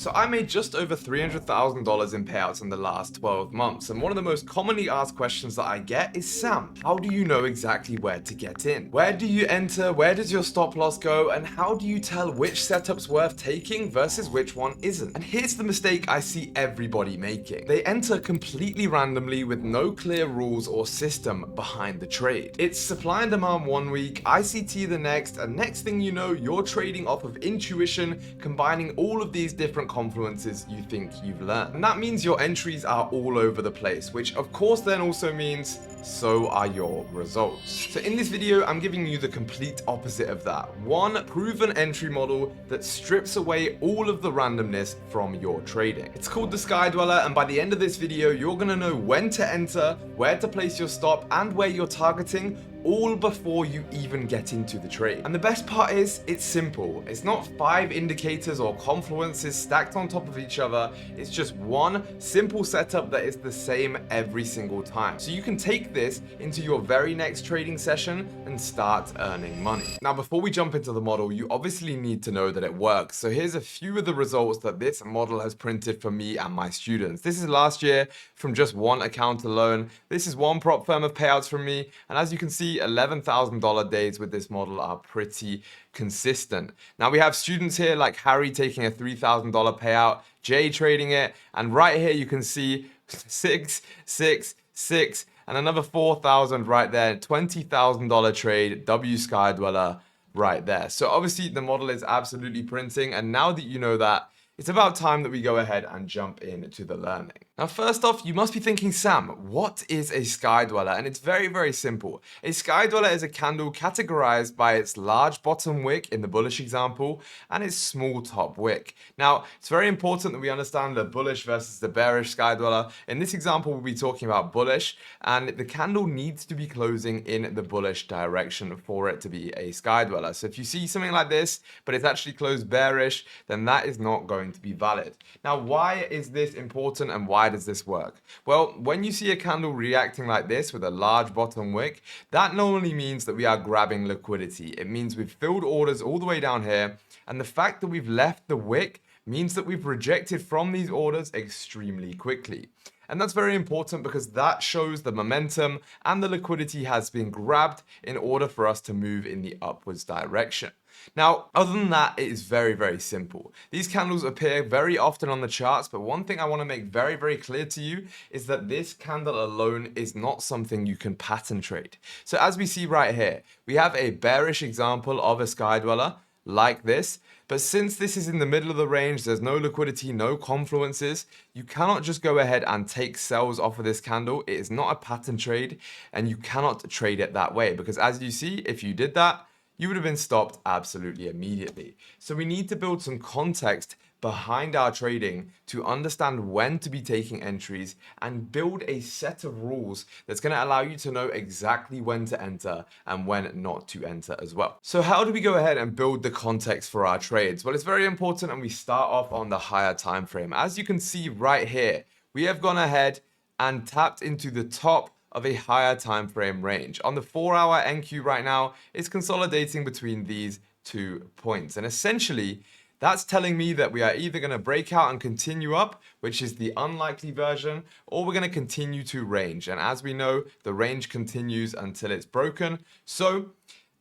So I made just over $300,000 in payouts in the last 12 months, and one of the most commonly asked questions that I get is, Sam, how do you know exactly where to get in? Where do you enter? Where does your stop loss go? And how do you tell which setup's worth taking versus which one isn't? And here's the mistake I see everybody making. They enter completely randomly with no clear rules or system behind the trade. It's supply and demand one week, ICT the next, and next thing you know, you're trading off of intuition, combining all of these different confluences you think you've learned. And that means your entries are all over the place, which of course then also means so are your results. So in this video, I'm giving you the complete opposite of that. One proven entry model that strips away all of the randomness from your trading. It's called the Sky Dweller, and by the end of this video, you're gonna know when to enter, where to place your stop, and where you're targeting, all before you even get into the trade. And the best part is, it's simple. It's not 5 indicators or confluences stacked on top of each other. It's just one simple setup that is the same every single time. So you can take this into your very next trading session and start earning money. Now, before we jump into the model, you obviously need to know that it works. So here's a few of the results that this model has printed for me and my students. This is last year from just one account alone. This is one prop firm of payouts from me. And as you can see, $11,000 days with this model are pretty consistent. Now we have students here like Harry taking a $3,000 payout, Jay trading it, and right here you can see 6, 6, 6, and another 4,000 right there, $20,000 trade, W Sky Dweller right there. So obviously the model is absolutely printing, and now that you know that, it's about time that we go ahead and jump into the learning. Now, first off, you must be thinking, Sam, what is a Sky Dweller? And it's very, very simple. A Sky Dweller is a candle categorized by its large bottom wick in the bullish example and its small top wick. Now, it's very important that we understand the bullish versus the bearish Sky Dweller. In this example, we'll be talking about bullish, and the candle needs to be closing in the bullish direction for it to be a Sky Dweller. So if you see something like this, but it's actually closed bearish, then that is not going to be valid. Now, why is this important and why does this work? Well, when you see a candle reacting like this with a large bottom wick, that normally means that we are grabbing liquidity. It means we've filled orders all the way down here, and the fact that we've left the wick means that we've rejected from these orders extremely quickly. And that's very important because that shows the momentum and the liquidity has been grabbed in order for us to move in the upwards direction. Now, other than that, it is very, very simple. These candles appear very often on the charts, but one thing I want to make very, very clear to you is that this candle alone is not something you can pattern trade. So as we see right here, we have a bearish example of a Sky Dweller like this. But since this is in the middle of the range, there's no liquidity, no confluences, you cannot just go ahead and take sells off of this candle. It is not a pattern trade, and you cannot trade it that way because as you see, if you did that, you would have been stopped absolutely immediately. So we need to build some context behind our trading to understand when to be taking entries and build a set of rules that's going to allow you to know exactly when to enter and when not to enter as well. So how do we go ahead and build the context for our trades? Well, it's very important, and we start off on the higher time frame. As you can see right here, we have gone ahead and tapped into the top of a higher time frame range. On the 4-hour NQ right now, it's consolidating between these 2 points. And essentially, that's telling me that we are either going to break out and continue up, which is the unlikely version, or we're going to continue to range. And as we know, the range continues until it's broken. So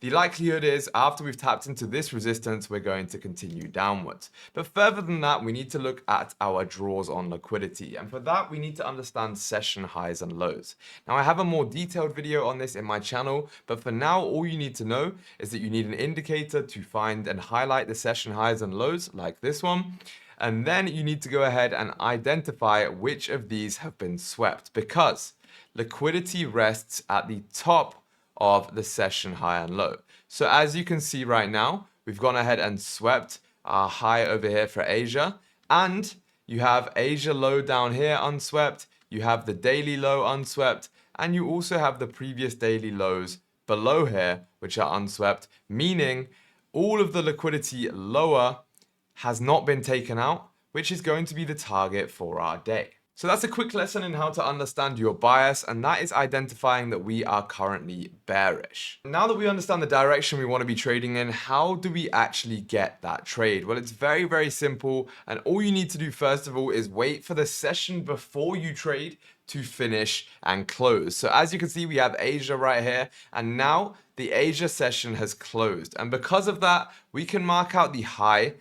the likelihood is after we've tapped into this resistance, we're going to continue downwards. But further than that, we need to look at our draws on liquidity. And for that, we need to understand session highs and lows. Now, I have a more detailed video on this in my channel, but for now, all you need to know is that you need an indicator to find and highlight the session highs and lows like this one. And then you need to go ahead and identify which of these have been swept, because liquidity rests at the top of the session high and low. So as you can see right now, we've gone ahead and swept our high over here for Asia, and you have Asia low down here unswept, you have the daily low unswept, and you also have the previous daily lows below here which are unswept, meaning all of the liquidity lower has not been taken out, which is going to be the target for our day. So that's a quick lesson in how to understand your bias, and that is identifying that we are currently bearish. Now that we understand the direction we want to be trading in, how do we actually get that trade? Well, it's very, very simple, and all you need to do first of all is wait for the session before you trade to finish and close. So as you can see, we have Asia right here, and now the Asia session has closed. And because of that, we can mark out the high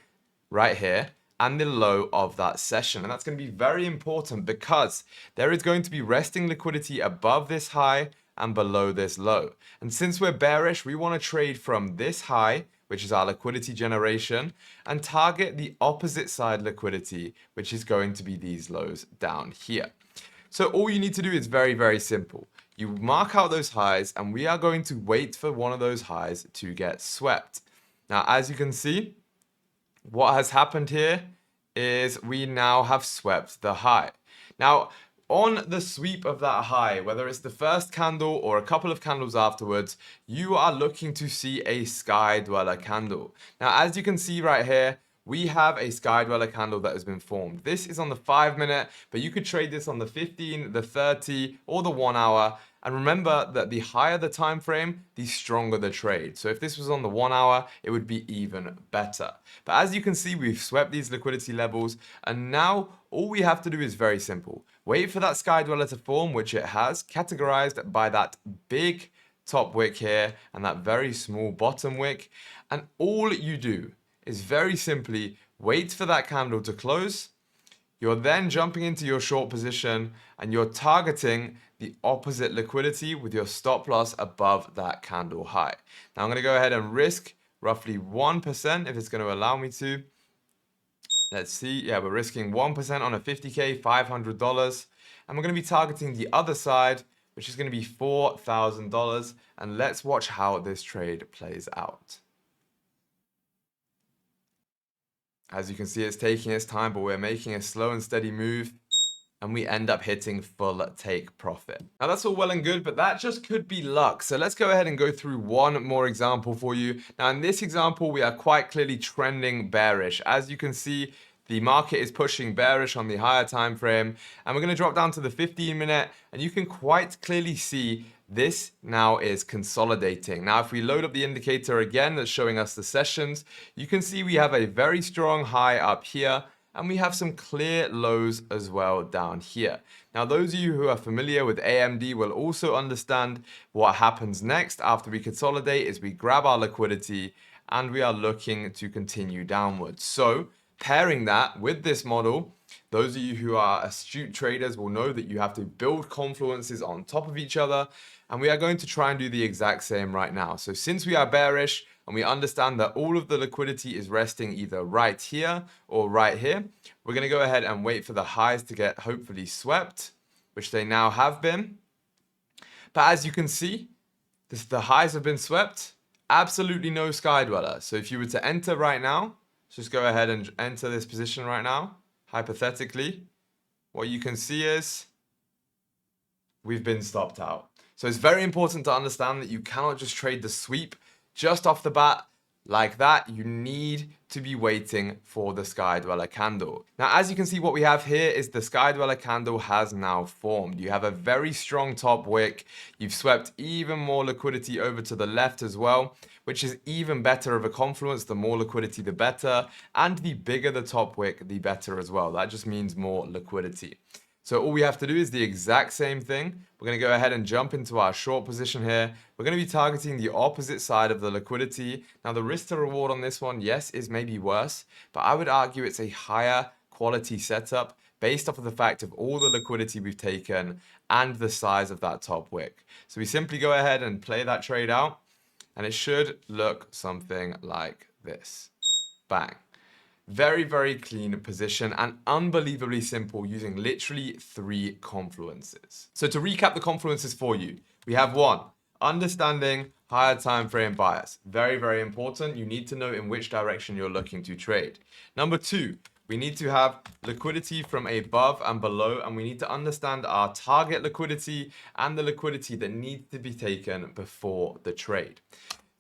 right here and the low of that session. And that's going to be very important because there is going to be resting liquidity above this high and below this low. And since we're bearish, we want to trade from this high, which is our liquidity generation, and target the opposite side liquidity, which is going to be these lows down here. So all you need to do is very, very simple. You mark out those highs, and we are going to wait for one of those highs to get swept. Now, as you can see, what has happened here is we now have swept the high. Now, on the sweep of that high, whether it's the first candle or a couple of candles afterwards, you are looking to see a sky dweller candle. Now, as you can see right here, we have a sky dweller candle that has been formed. This is on the 5-minute, but you could trade this on the 15, the 30, or the 1 hour. And remember that the higher the time frame, the stronger the trade. So if this was on the 1 hour, it would be even better. But as you can see, we've swept these liquidity levels, and now all we have to do is very simple. Wait for that sky dweller to form, which it has, categorized by that big top wick here and that very small bottom wick. And all you do is very simply wait for that candle to close. You're then jumping into your short position and you're targeting the opposite liquidity with your stop loss above that candle high. Now I'm going to go ahead and risk roughly 1% if it's going to allow me to. Let's see. Yeah, we're risking 1% on a 50K, $500. And we're going to be targeting the other side, which is going to be $4,000. And let's watch how this trade plays out. As you can see, it's taking its time, but we're making a slow and steady move, and we end up hitting full take profit. Now that's all well and good, but that just could be luck. So let's go ahead and go through one more example for you. Now in this example, we are quite clearly trending bearish. As you can see, the market is pushing bearish on the higher time frame, and we're going to drop down to the 15-minute, and you can quite clearly see this now is consolidating. Now, if we load up the indicator again that's showing us the sessions, you can see we have a very strong high up here, and we have some clear lows as well down here. Now, those of you who are familiar with AMD will also understand what happens next after we consolidate is we grab our liquidity and we are looking to continue downwards. So pairing that with this model, those of you who are astute traders will know that you have to build confluences on top of each other, and we are going to try and do the exact same right now. So since we are bearish and we understand that all of the liquidity is resting either right here or right here, we're going to go ahead and wait for the highs to get hopefully swept, which they now have been. But as you can see, the highs have been swept, absolutely no sky dweller. So if you were to enter right now, just go ahead and enter this position right now. Hypothetically, what you can see is we've been stopped out. So it's very important to understand that you cannot just trade the sweep just off the bat like that. You need to be waiting for the sky dweller candle. Now, as you can see, what we have here is the sky dweller candle has now formed. You have a very strong top wick. You've swept even more liquidity over to the left as well, which is even better of a confluence. The more liquidity, the better. And the bigger the top wick, the better as well. That just means more liquidity. So all we have to do is the exact same thing. We're going to go ahead and jump into our short position here. We're going to be targeting the opposite side of the liquidity. Now the risk to reward on this one, yes, is maybe worse, but I would argue it's a higher quality setup based off of the fact of all the liquidity we've taken and the size of that top wick. So we simply go ahead and play that trade out, and it should look something like this. Bang. Very, very clean position and unbelievably simple using literally 3 confluences. So to recap the confluences for you, we have 1, understanding higher time frame bias. Very, very important. You need to know in which direction you're looking to trade. Number 2, we need to have liquidity from above and below, and we need to understand our target liquidity and the liquidity that needs to be taken before the trade.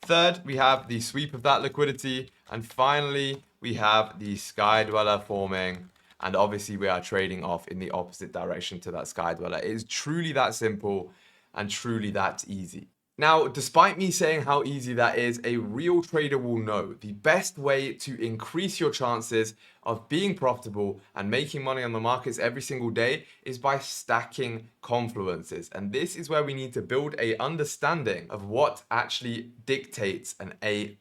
Third, we have the sweep of that liquidity. And finally, we have the sky dweller forming. And obviously we are trading off in the opposite direction to that sky dweller. It is truly that simple and truly that easy. Now, despite me saying how easy that is, a real trader will know the best way to increase your chances of being profitable and making money on the markets every single day is by stacking confluences. And this is where we need to build a understanding of what actually dictates an A+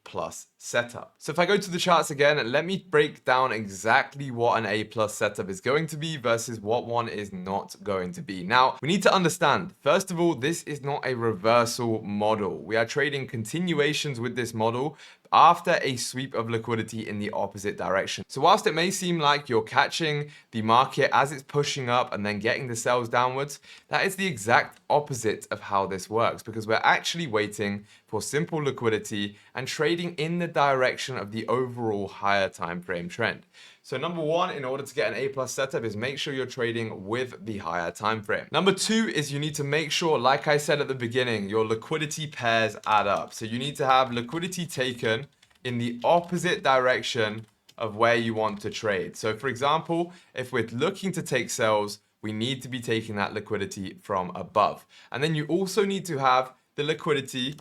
setup. So if I go to the charts again, let me break down exactly what an A+ setup is going to be versus what one is not going to be. Now, we need to understand, first of all, this is not a reversal model. We are trading continuations with this model after a sweep of liquidity in the opposite direction. So whilst it may seem like you're catching the market as it's pushing up and then getting the sells downwards, that is the exact opposite of how this works, because we're actually waiting for simple liquidity and trading in the direction of the overall higher time frame trend. So number one, in order to get an A+ setup, is make sure you're trading with the higher time frame. Number two is you need to make sure, like I said at the beginning, your liquidity pairs add up. So you need to have liquidity taken in the opposite direction of where you want to trade. So for example, if we're looking to take sells, we need to be taking that liquidity from above. And then you also need to have the liquidity,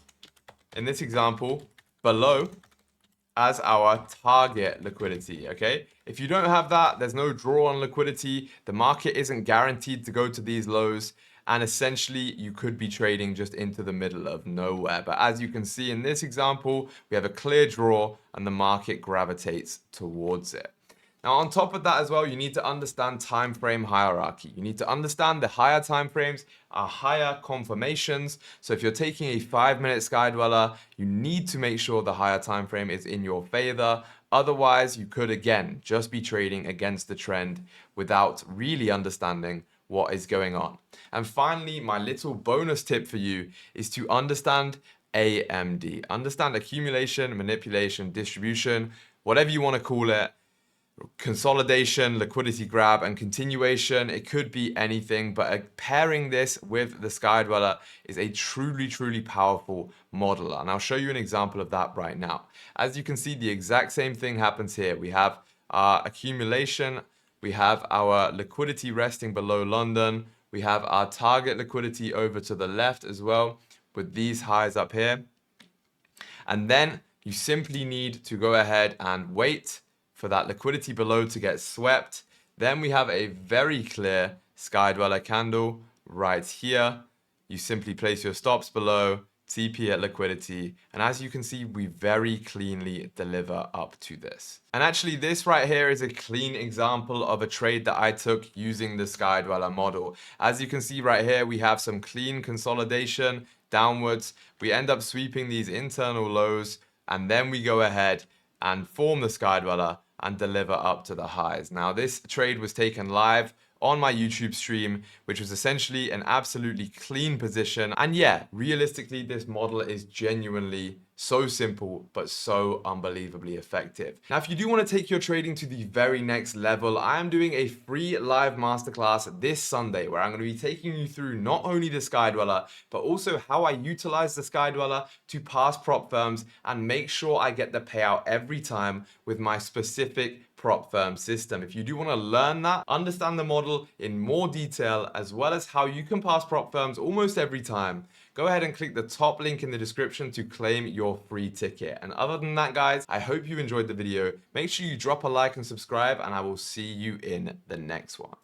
in this example, below as our target liquidity, okay? If you don't have that, there's no draw on liquidity. The market isn't guaranteed to go to these lows. And essentially, you could be trading just into the middle of nowhere. But as you can see in this example, we have a clear draw and the market gravitates towards it. Now, on top of that as well, you need to understand time frame hierarchy. You need to understand the higher time frames are higher confirmations. So if you're taking a 5-minute sky dweller, you need to make sure the higher time frame is in your favor. Otherwise, you could again just be trading against the trend without really understanding what is going on. And finally, my little bonus tip for you is to understand AMD. Understand accumulation, manipulation, distribution, whatever you want to call it. Consolidation, liquidity grab, and continuation. It could be anything, but pairing this with the sky dweller is a truly powerful model. And I'll show you an example of that right now. As you can see, the exact same thing happens here. We have our accumulation, we have our liquidity resting below London, we have our target liquidity over to the left as well with these highs up here. And then you simply need to go ahead and wait for that liquidity below to get swept. Then we have a very clear sky dweller candle right here. You simply place your stops below, TP at liquidity, and as you can see, we very cleanly deliver up to this. And actually, this right here is a clean example of a trade that I took using the sky dweller model. As you can see right here, we have some clean consolidation downwards. We end up sweeping these internal lows, and then we go ahead and form the sky dweller and deliver up to the highs. Now, this trade was taken live on my YouTube stream, which was essentially an absolutely clean position. And yeah, realistically, this model is genuinely so simple, but so unbelievably effective. Now, if you do want to take your trading to the very next level, I am doing a free live masterclass this Sunday, where I'm going to be taking you through not only the sky dweller, but also how I utilize the sky dweller to pass prop firms and make sure I get the payout every time with my specific prop firm system. If you do want to learn that, understand the model in more detail, as well as how you can pass prop firms almost every time, go ahead and click the top link in the description to claim your free ticket. And other than that, guys, I hope you enjoyed the video. Make sure you drop a like and subscribe, and I will see you in the next one.